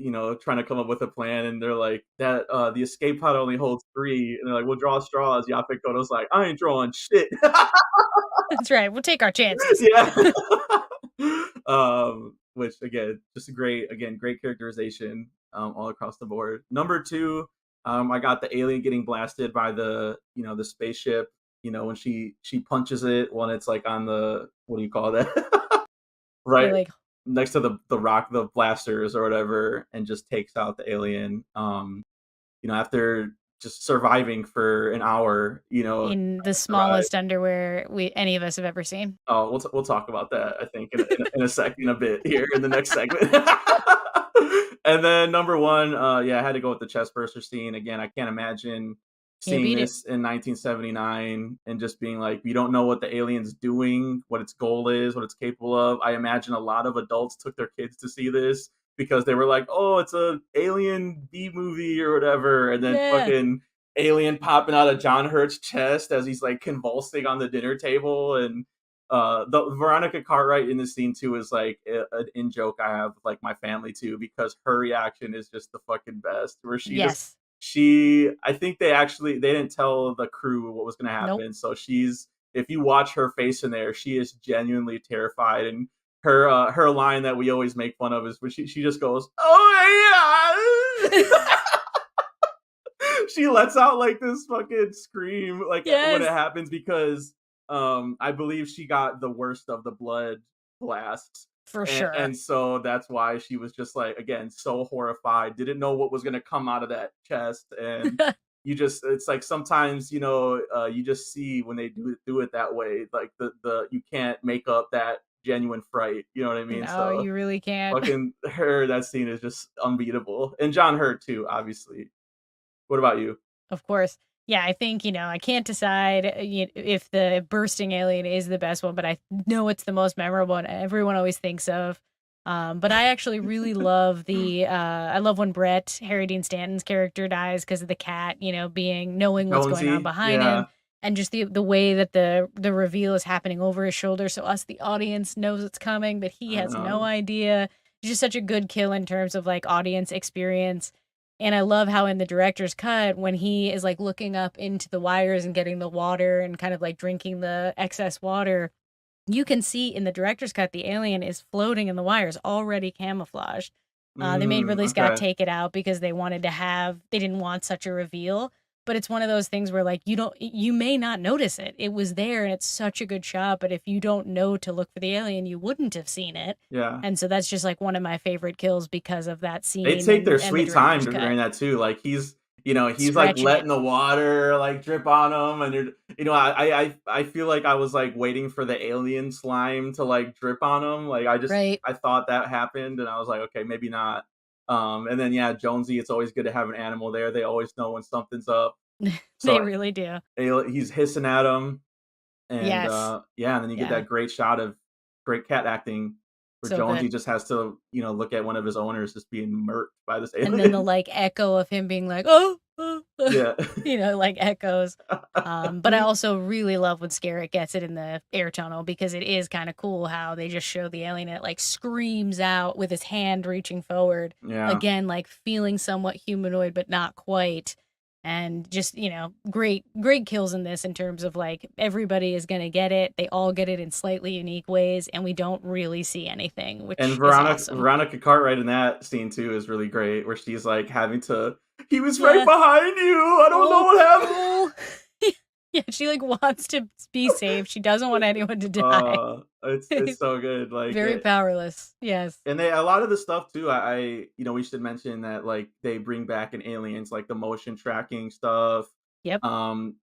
trying to come up with a plan, and they're like, "That the escape pod only holds 3," and they're like, "We'll draw straws." Yaphet Kotto's like, "I ain't drawing shit." That's right. We'll take our chances. Yeah. Which again, just great characterization all across the board. Number 2, I got the alien getting blasted by the spaceship. When she punches it when it's like on the what do you call that? They're Right like, next to the rock, the blasters or whatever, and just takes out the alien. After just surviving for an hour, in the survive. smallest underwear any of us have ever seen. Oh, we'll talk about that, I think, in a bit here in the next segment. And then number 1, I had to go with the chest burster scene. Again, I can't imagine Can't seeing beat it. this in 1979 and just being like, you don't know what the alien's doing, what its goal is, what it's capable of. I imagine a lot of adults took their kids to see this because they were like, oh, it's a alien B movie or whatever, and then Yeah. fucking alien popping out of John Hurt's chest as he's like convulsing on the dinner table. And the Veronica Cartwright in this scene too is like an in joke I have with like my family too, because her reaction is just the fucking best. Where Yes. I think they didn't tell the crew what was gonna Nope. happen. So if you watch her face in there, she is genuinely terrified. And her line that we always make fun of is when she just goes, "Oh my god." She lets out like this fucking scream like when it Yes. happens because I believe she got the worst of the blood blasts. For and, sure. and so that's why she was just like again so horrified, didn't know what was going to come out of that chest. And it's like sometimes you just see when they do it that way, like the you can't make up that genuine fright, you know what I mean? No, So you really can't. fucking her, that scene is just unbeatable. And John Hurt too, obviously. What about you? Of course. Yeah, I think, I can't decide if the bursting alien is the best one, but I know it's the most memorable and everyone always thinks of. But I actually really love I love when Brett, Harry Dean Stanton's character, dies because of the cat, knowing what's going on Jonesy, behind yeah. him. And just the way that the reveal is happening over his shoulder. So us, the audience, knows it's coming, but he I has no know. idea. It's just such a good kill in terms of like audience experience. And I love how in the director's cut, when he is like looking up into the wires and getting the water and kind of like drinking the excess water, you can see in the director's cut the alien is floating in the wires, already camouflaged. They made Ridley Scott Okay. take it out because they didn't want such a reveal. But it's one of those things where like you may not notice it. It was there and it's such a good shot, but if you don't know to look for the alien, you wouldn't have seen it. Yeah. And so that's just like one of my favorite kills because of that They scene take their and the sweet time director's cut. during that too. Like he's like Stretching it. letting the water like drip on him, and I feel like I was like waiting for the alien slime to like drip on him. Like Right. I thought that happened, and I was like, okay, maybe not. And then yeah, Jonesy, it's always good to have an animal there. They always know when something's up. They So really do. he's hissing at him, and Yes. and then you get Yeah. that great shot of great cat acting where So Jonesy good. just has to look at one of his owners just being murked by this And then the alien. like echo of him being like, oh, Yeah. like echoes. But I also really love when Scarrett gets it in the air tunnel because it is kind of cool how they just show the alien and it like screams out with his hand reaching forward. Yeah. Again, like feeling somewhat humanoid, but not quite. And just, great kills in this in terms of like everybody is going to get it. They all get it in slightly unique ways, and we don't really see anything, which And is awesome. Veronica Cartwright in that scene too is really great, where she's like having to. He was Yeah. right behind you. I don't know what happened. Yeah, she like wants to be saved. She doesn't want anyone to die. It's so good. Like Very powerless. Yes. And a lot of the stuff too. We should mention that like they bring back in Aliens like the motion tracking stuff. Yep.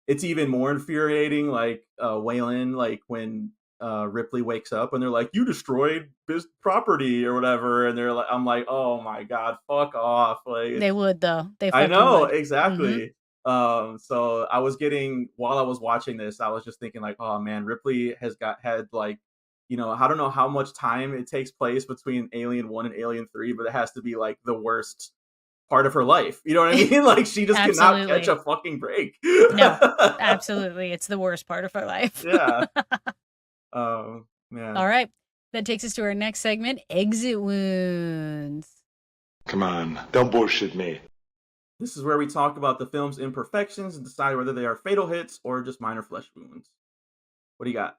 It's even more infuriating. Like Waylon, like when Ripley wakes up and they're like, "You destroyed this property" or whatever, and they're like, "I'm like, oh my god, fuck off!" Like they would though. They I know would. exactly. So I was while I was watching this, I was just thinking like, oh man, Ripley had like, I don't know how much time it takes place between Alien 1 and Alien 3, but it has to be like the worst part of her life. You know what I mean? Like she just cannot catch a fucking break. No, absolutely. It's the worst part of her life. Yeah. Man. All right. That takes us to our next segment, Exit Wounds. Come on, don't bullshit me. This is where we talk about the film's imperfections and decide whether they are fatal hits or just minor flesh wounds. What do you got?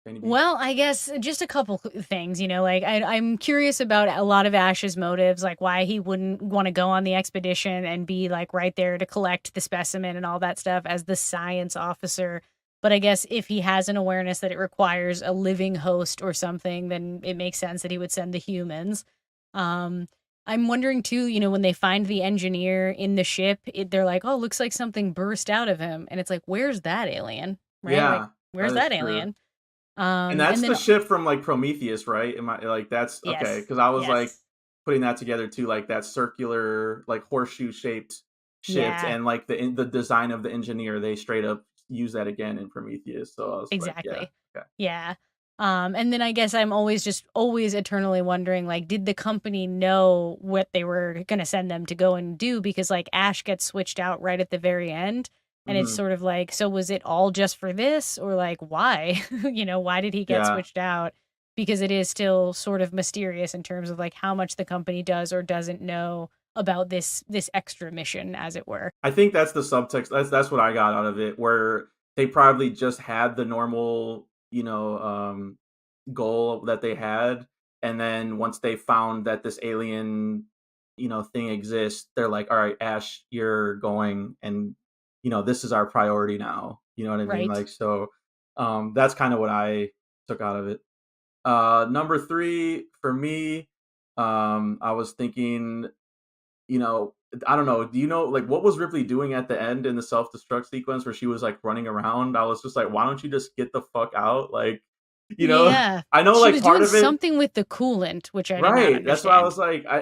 Well, I guess just a couple things, like I'm curious about a lot of Ash's motives, like why he wouldn't want to go on the expedition and be like right there to collect the specimen and all that stuff as the science officer. But I guess if he has an awareness that it requires a living host or something, then it makes sense that he would send the humans. I'm wondering too, when they find the engineer in the ship, they're like, oh, looks like something burst out of him. And it's like, where's that alien? Right? Yeah. Like, where's that alien? And that's the ship from like Prometheus, right? Am I like that's yes. okay? Because I was like putting that together too, like that circular, like horseshoe shaped ship, and like the design of the engineer, they straight up use that again in Prometheus. So I was exactly. like, yeah. Okay. Yeah. And then I guess I'm always eternally wondering, like, did the company know what they were going to send them to go and do? Because like Ash gets switched out right at the very end. And it's sort of like, so was it all just for this, or like, why, why did he get switched out? Because it is still sort of mysterious in terms of like how much the company does or doesn't know about this extra mission, as it were. I think that's the subtext. That's what I got out of it, where they probably just had the normal, goal that they had. And then once they found that this alien, thing exists, they're like, all right, Ash, you're going, and this is our priority now. You know what I mean? Like, so that's kind of what I took out of it. Number 3 for me, I was thinking, I don't know. Do you know, like, what was Ripley doing at the end in the self-destruct sequence where she was like running around? I was just like, why don't you just get the fuck out? Like, yeah. I know, she like was part doing of it, something with the coolant, which I did not understand. That's why I was like, I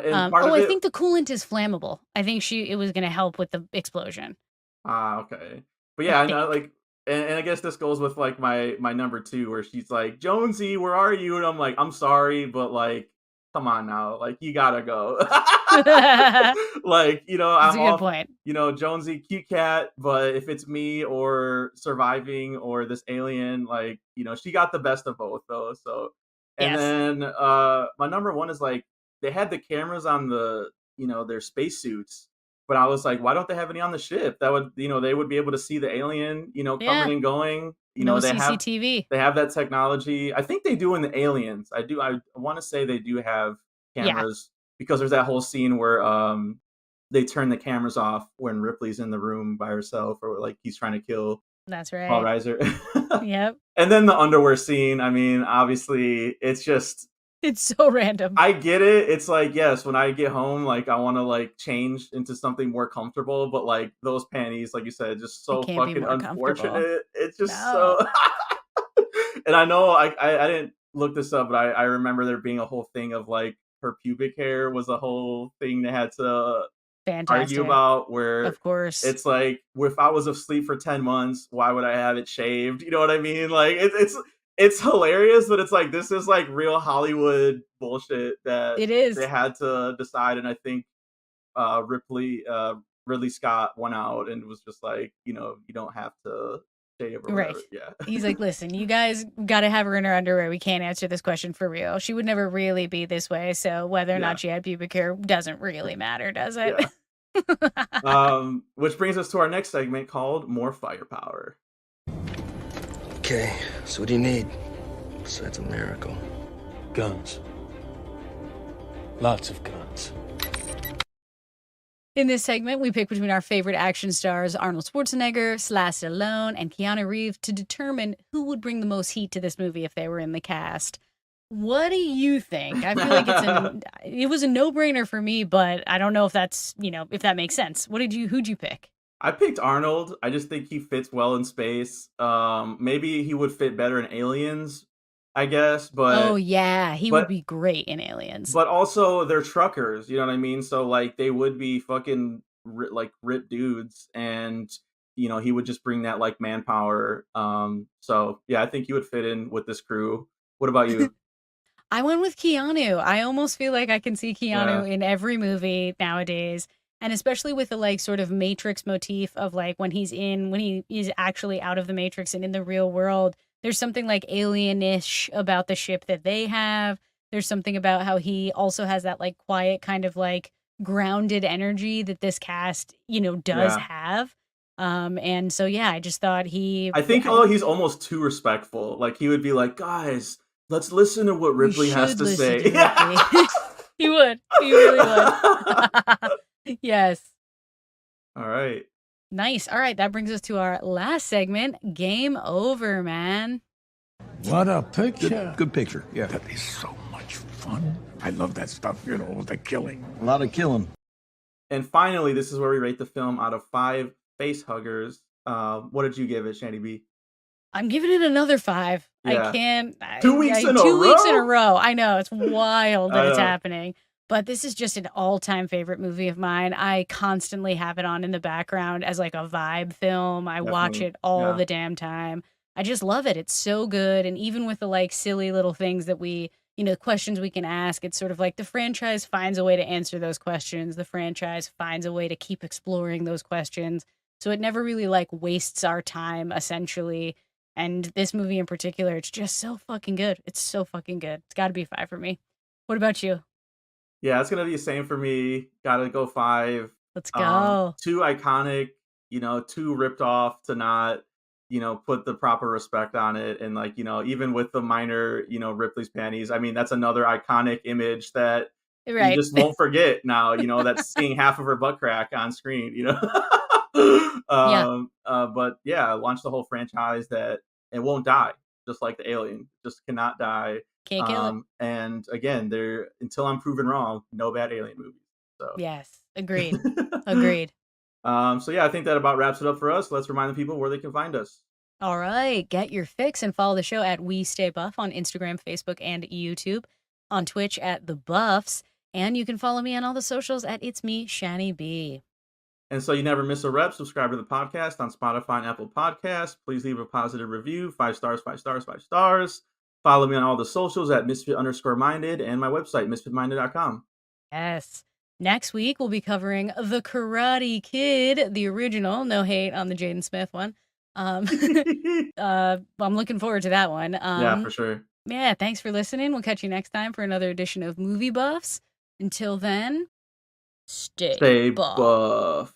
think the coolant is flammable. I think it was going to help with the explosion. Okay. But yeah, I know, like, and I guess this goes with like my number 2, where she's like, Jonesy, where are you? And I'm like, I'm sorry, but like, come on now, like, you gotta go. Like, That's I'm a good point. Jonesy, cute cat, but if it's me or surviving or this alien, like, she got the best of both though. So, and then my number 1 is like, they had the cameras on the, their spacesuits. But I was like, why don't they have any on the ship? That would, they would be able to see the alien, coming and going. No they CCTV. They have that technology. I think they do in the Aliens. I want to say they do have cameras, because there's that whole scene where they turn the cameras off when Ripley's in the room by herself, or like he's trying to kill. That's right. Paul Reiser. Yep. And then the underwear scene. I mean, obviously, it's just. It's so random. I get it. It's like, yes, when I get home, like, I want to like change into something more comfortable, but like those panties, like you said, just so fucking unfortunate. It's just so. And I know I didn't look this up, but I remember there being a whole thing of like her pubic hair was a whole thing they had to argue about, where of course it's like, if I was asleep for 10 months, why would I have it shaved? You know what I mean? Like it's hilarious, but it's like, this is like real Hollywood bullshit that it is. They had to decide, and I think Ridley Scott went out and was just like, you don't have to shave or whatever. Yeah. He's like, listen, you guys got to have her in her underwear. We can't answer this question for real. She would never really be this way, so whether or not she had pubic hair doesn't really matter, does it? Which brings us to our next segment called More Firepower. Okay, so what do you need besides a miracle? Guns. Lots of guns. In this segment, we pick between our favorite action stars, Arnold Schwarzenegger, Sylvester Stallone, and Keanu Reeves, to determine who would bring the most heat to this movie if they were in the cast. What do you think? I feel like it was a no-brainer for me, but I don't know if that's, if that makes sense. Who'd you pick? I picked Arnold. I just think he fits well in space. Maybe he would fit better in Aliens, I guess, but Oh yeah, he would be great in Aliens. But also they're truckers, you know what I mean? So like they would be fucking ripped dudes, and he would just bring that like manpower. So yeah, I think he would fit in with this crew. What about you? I went with Keanu. I almost feel like I can see Keanu Yeah. in every movie nowadays. And especially with the like sort of Matrix motif of like when he is actually out of the Matrix and in the real world, there's something like alien-ish about the ship that they have. There's something about how he also has that like quiet kind of like grounded energy that this cast, does Yeah. have. And so yeah, I just thought I think he's almost too respectful. Like he would be like, guys, let's listen to what we Ripley has should to listen say. to Ripley. He would. He really would. Yes. All right. Nice. All right, that brings us to our last segment. Game over, man. What a picture. Good picture, yeah. That is so much fun. I love that stuff, the killing. A lot of killing. And finally, this is where we rate the film out of 5 face huggers. What did you give it, Shandy B? I'm giving it another 5. Yeah. I can't. 2 weeks in a 2 weeks in a row? row. I know, it's wild that I it's know. happening. But this is just an all-time favorite movie of mine. I constantly have it on in the background as like a vibe film. I watch Definitely. it all Yeah. the damn time. I just love it. It's so good. And even with the like silly little things that we, questions we can ask, it's sort of like the franchise finds a way to answer those questions. The franchise finds a way to keep exploring those questions. So it never really like wastes our time, essentially. And this movie in particular, it's just so fucking good. It's so fucking good. It's got to be 5 for me. What about you? Yeah, it's gonna be the same for me. Gotta go 5. Let's go. Too iconic, too ripped off to not, put the proper respect on it. And like, even with the minor, Ripley's panties, I mean, that's another iconic image that Right. you just won't forget now, that's seeing half of her butt crack on screen, But yeah, launch the whole franchise that it won't die, just like the Alien, just cannot die. Can't kill it. And again, until I'm proven wrong, no bad Alien movies. So Yes. Agreed. Agreed. So yeah, I think that about wraps it up for us. Let's remind the people where they can find us. All right. Get your fix and follow the show at We Stay Buff on Instagram, Facebook, and YouTube. On Twitch at The Buffs. And you can follow me on all the socials at It's Me, Shani B. And so you never miss a rep, subscribe to the podcast on Spotify and Apple Podcasts. Please leave a positive review. 5 stars, 5 stars, 5 stars. Follow me on all the socials at misfit_minded and my website, misfitminded.com. Yes. Next week, we'll be covering The Karate Kid, the original. No hate on the Jaden Smith one. I'm looking forward to that one. Yeah, for sure. Yeah, thanks for listening. We'll catch you next time for another edition of Movie Buffs. Until then, stay Stay buff. buff.